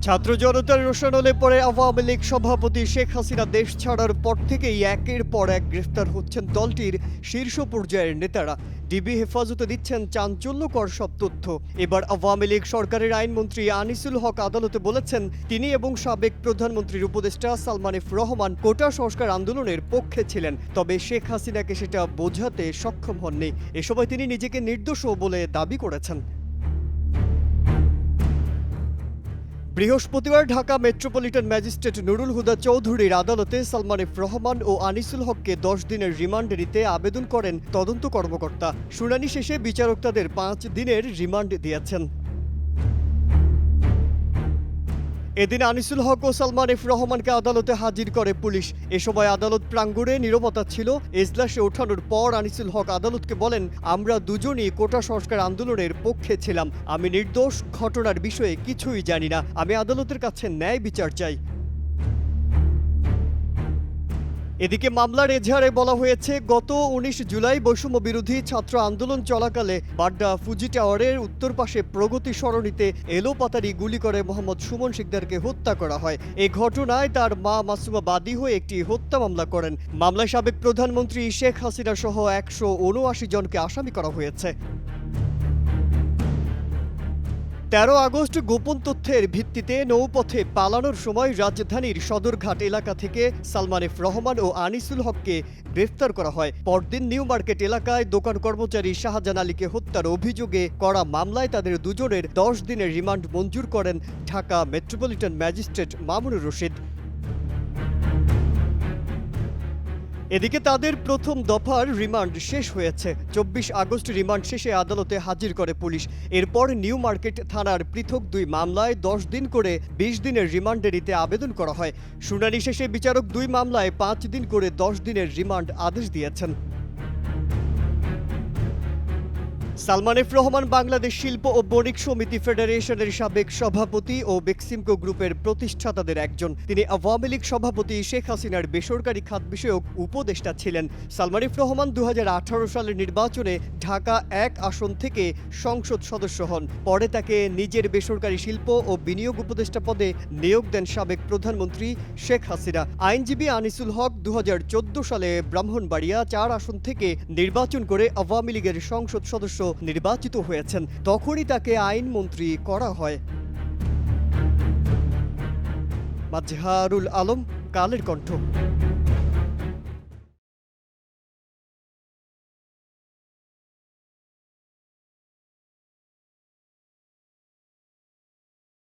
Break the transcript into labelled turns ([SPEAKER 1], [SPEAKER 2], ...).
[SPEAKER 1] ছাত্র জনতার রোষানলে পরে আওয়ামী লীগ সভাপতি শেখ হাসিনা দেশ ছাড়ার পর থেকেই একের পর এক গ্রেফতার হচ্ছেন দলটির শীর্ষ পর্যায়ের নেতারা। ডিবি হেফাজতে দিচ্ছেন চাঞ্চল্যকর সব তথ্য। এবার আওয়ামী লীগ সরকারের আইনমন্ত্রী আনিসুল হক আদালতে বলেছেন তিনি এবং সাবেক প্রধানমন্ত্রীর উপদেষ্টা সালমান এফ রহমান কোটা সংস্কার আন্দোলনের পক্ষে ছিলেন, তবে শেখ হাসিনাকে সেটা বোঝাতে সক্ষম হননি। এ সময় তিনি নিজেকে নির্দোষও বলে দাবি করেছেন। বৃহস্পতিবার ঢাকা মেট্রোপলিটন ম্যাজিস্ট্রেট নুরুল হুদা চৌধুরীর আদালতে সালমান এফ রহমান ও আনিসুল হককে 10 দিনের রিমান্ড নিতে আবেদন করেন তদন্ত কর্মকর্তা। শুনানি শেষে বিচারক তাদের 5 দিনের রিমান্ড দিয়েছেন। এদিন আনিসুল হক ও সালমান এফ রহমানকে আদালতে হাজির করে পুলিশ। এ সময় আদালত প্রাঙ্গণে নীরবতা ছিল। এজলাসে ওঠানোর পর আনিসুল হক আদালতকে বলেন, আমরা দুজনই কোটা সংস্কার আন্দোলনের পক্ষে ছিলাম। আমি নির্দোষ, ঘটনার বিষয়ে কিছুই জানি না। আমি আদালতের কাছে ন্যায় বিচার চাই। এদিকে মামলার এজাহারে বলা হয়েছে, গত 19 জুলাই বৈষম্য বিরোধী ছাত্র আন্দোলন চলাকালে বাড্ডা ফুজি টাওয়ারের উত্তর পাশে প্রগতি সরণিতে এলোপাতাড়ি গুলি করে মোহাম্মদ সুমন শিকদারকে হত্যা করা হয়। এই ঘটনায় তার মা মাসুমা বাদী হয়ে একটি হত্যা মামলা করেন। মামলায় সাবেক প্রধানমন্ত্রী শেখ হাসিনা সহ 179 জনকে আসামি করা হয়েছে। 13 আগস্ট গোপন তথ্যের ভিত্তিতে নৌপথে পালানোর সময় রাজধানীর সদরঘাট এলাকা থেকে সালমান এফ রহমান ও আনিসুল হককে গ্রেফতার করা হয়। পরদিন নিউ মার্কেট এলাকায় দোকান কর্মচারী শাহজাহান আলীকে হত্যার অভিযোগে করা মামলায় তাদের দুজনের 10 দিনের রিমান্ড মঞ্জুর করেন ঢাকা মেট্রোপলিটন ম্যাজিস্ট্রেট মামুনুর রশিদ। এদিকে তাদের প্রথম দফার রিমান্ড শেষ হয়েছে। 24 আগস্ট রিমান্ড শেষে আদালতে হাজির করে পুলিশ। এরপর নিউ মার্কেট থানার পৃথক 2 মামলায় 10 দিন করে 20 দিনের রিমান্ডে নিতে আবেদন করা হয়। শুনানি শেষে বিচারক 2 মামলায় 5 দিন করে 10 দিনের রিমান্ড আদেশ দিয়েছেন। সালমান এফ রহমান বাংলাদেশ শিল্প ও বণিক সমিতি ফেডারেশনের সাবেক সভাপতি ও বেক্সিমকো গ্রুপের প্রতিষ্ঠাতাদের একজন। তিনি আওয়ামী লীগ সভাপতি শেখ হাসিনার বেসরকারি খাত বিষয়ক উপদেষ্টা ছিলেন। সালমান এফ রহমান 2018 সালের নির্বাচনে ঢাকা 1 আসন থেকে সংসদ সদস্য হন। পরে তাকে নিজের বেসরকারি শিল্প ও বিনিয়োগ উপদেষ্টা পদে নিয়োগ দেন সাবেক প্রধানমন্ত্রী শেখ হাসিনা। আইনজীবী আনিসুল হক 2014 সালে ব্রাহ্মণবাড়িয়া 4 আসন থেকে নির্বাচন করে আওয়ামী লীগের সংসদ সদস্য নির্বাচিত হয়েছেন। তখনই তাকে আইনমন্ত্রী করা হয়। মাজহারুল আলম, কালের কণ্ঠ।